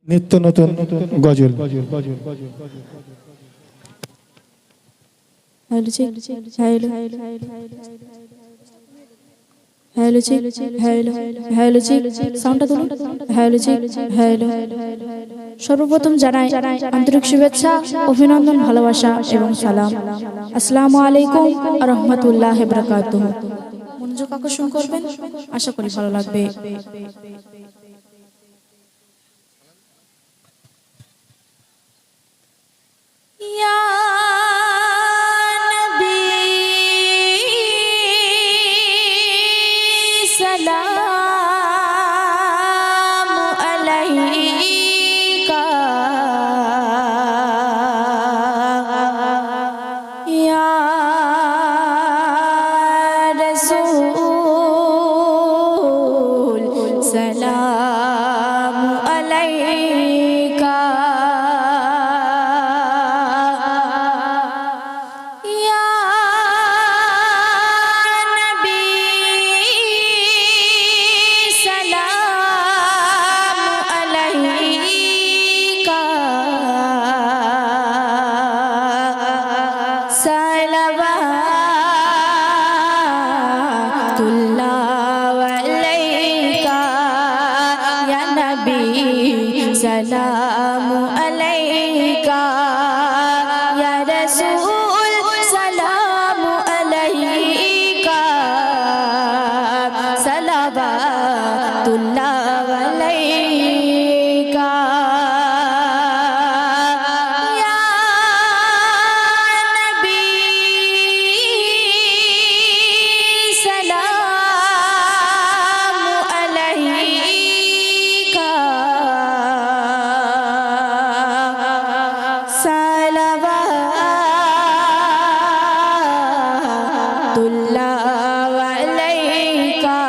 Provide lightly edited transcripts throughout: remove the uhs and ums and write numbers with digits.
নিত্য নতুন গজল। Hello check hello hello check hello hello check সাউন্ডটা তুলুন। हेलो चेक हेलो সর্বপ্রথম জানাই আন্তরিক শুভেচ্ছা, অভিনন্দন, ভালোবাসা এবং সালাম। আসসালামু আলাইকুম ওয়া রাহমাতুল্লাহি ওয়া বারাকাতুহু। মনোযোগ আকর্ষণ করবেন, আশা করি ভালো লাগবে। ইয়া নবী সালামু আলাইকা, ইয়া রাসূল সালামু আলাইকা, ইয়া নবী সালামু আলাইকা, সালাওয়াতুল্লাহ আলাইকা, ইয়া নবী সালামু আলাইকা, ইয়া রাসূল সালামু আলাইকা, সালাওয়াতুল্লাহ আলাইকা, ইয়া নবী সালামু আলাইকা, সালাওয়াতুল্লাহ আলাইকা,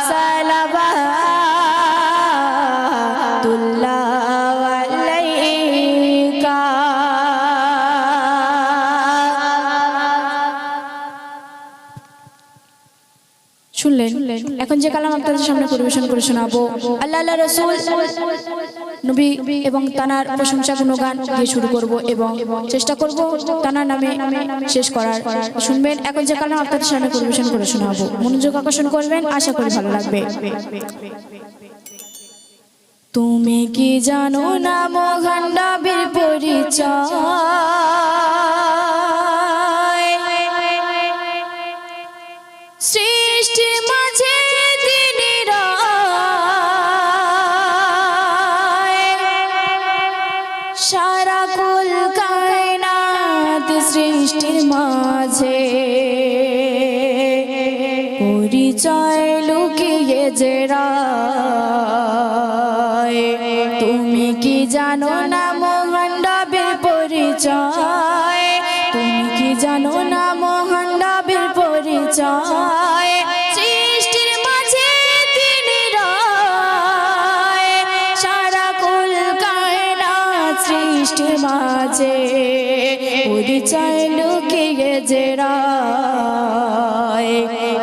সালাওয়াতুল্লাহ আলাইকা। শুনলেন? এখন যে কালাম আপনাদের সামনে পরিবেশন করে শোনাবো, আল্লাহ আল্লাহ রাসূল নবী এবং তানার প্রশংসা গুণগান দিয়ে শুরু করব এবং চেষ্টা করব তানার নামে শেষ করার। শুনবেন এখন যে কালাম আপনাদের সামনে পরিবেশন করে শোনাবো, মনোযোগ আকর্ষণ করবেন, আশা করি ভালো লাগবে। তুমি কি জানো না মহান নবীর পরিচয়, সৃষ্টির মাঝে তিনি রয়, সারা কুল কায়নাত সৃষ্টির মাঝে পরিচয় লুকিয়ে যে রয়। তুমি কি জানো না মহান নবীর পরিচয়, তুমি কি জানো না মহান নবীর পরিচয়, সৃষ্টির মাঝে তিনি রয়, সারা কুল কায়নাত সৃষ্টির মাঝে পরিচয় লুকিয়ে যে রয়।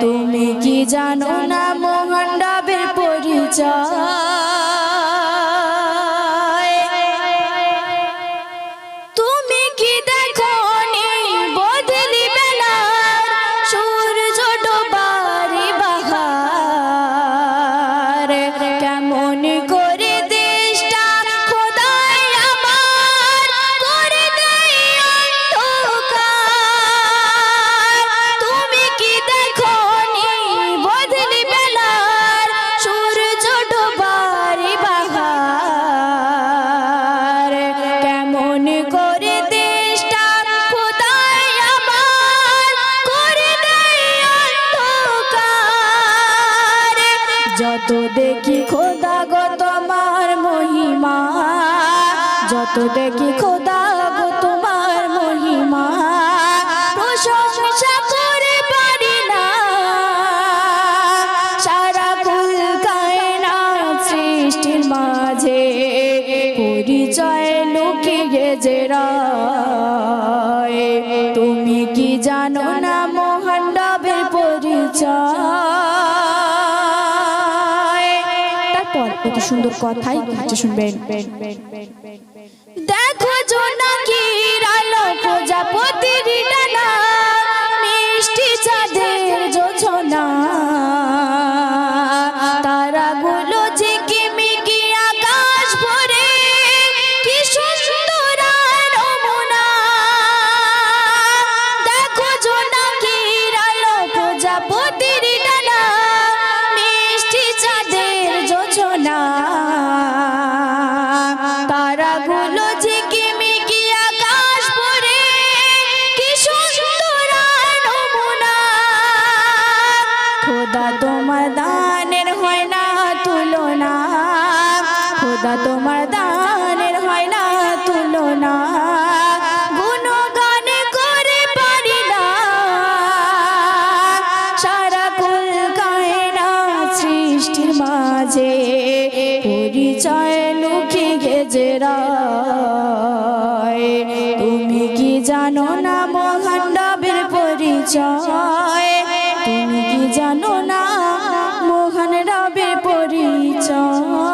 তুমি কি জানো না মহান নবীর পরিচয়, তুমি কি দেখোনি বদলি বেলার সূর্য ডোবারি বাহার, কেমন করে দেশটা খোদাই আমার করে দেয় অন্ধকার। তুমি কি দেখোনি বদলি বেলার সূর্য ডোবারি বাহার, কেমন করে দেশটা খোদাই আমার করে দেয় অন্ধকার। যত দেখি খোদা গো তোমার মহিমা, যত দেখি খোদা গো তোমার মহিমা, প্রশংসা করে পারি না, সারা কুল কায়নাত সৃষ্টির মাঝে পরিচয় লুকিয়ে যে রয়। তুমি কি জানো না মহান নবীর পরিচয়, তারপর একটু সুন্দর কথাই হচ্ছে শুনবেন। দেখো জোনাকির আলো প্রজাপতির ডানা, মিষ্টি চাঁদের যোছনা, তারাগুলো ঝিকিমিকি আকাশ ভরে, কি সুন্দর রমনা। দেখো জোনাকির আলো প্রজাপতির ডানা, মিষ্টি চাঁদের যোছনা, তারাগুলো ঝিকিমিকি আকাশ ভরে, কি সুন্দর নমুনা। খোদা তোমার দানের হয় না তুলনা, খোদা তোমার দানের হয় না তুলনা, গুণগান করে পারি না, সারা কুল কায়নাত সৃষ্টির মাঝে পরিচয় লুকিয়ে গেছে রায়। তুমি কি জানো না মহান রবের পরিচয়, তুমি কি জানো না মহান রবের পরিচয়।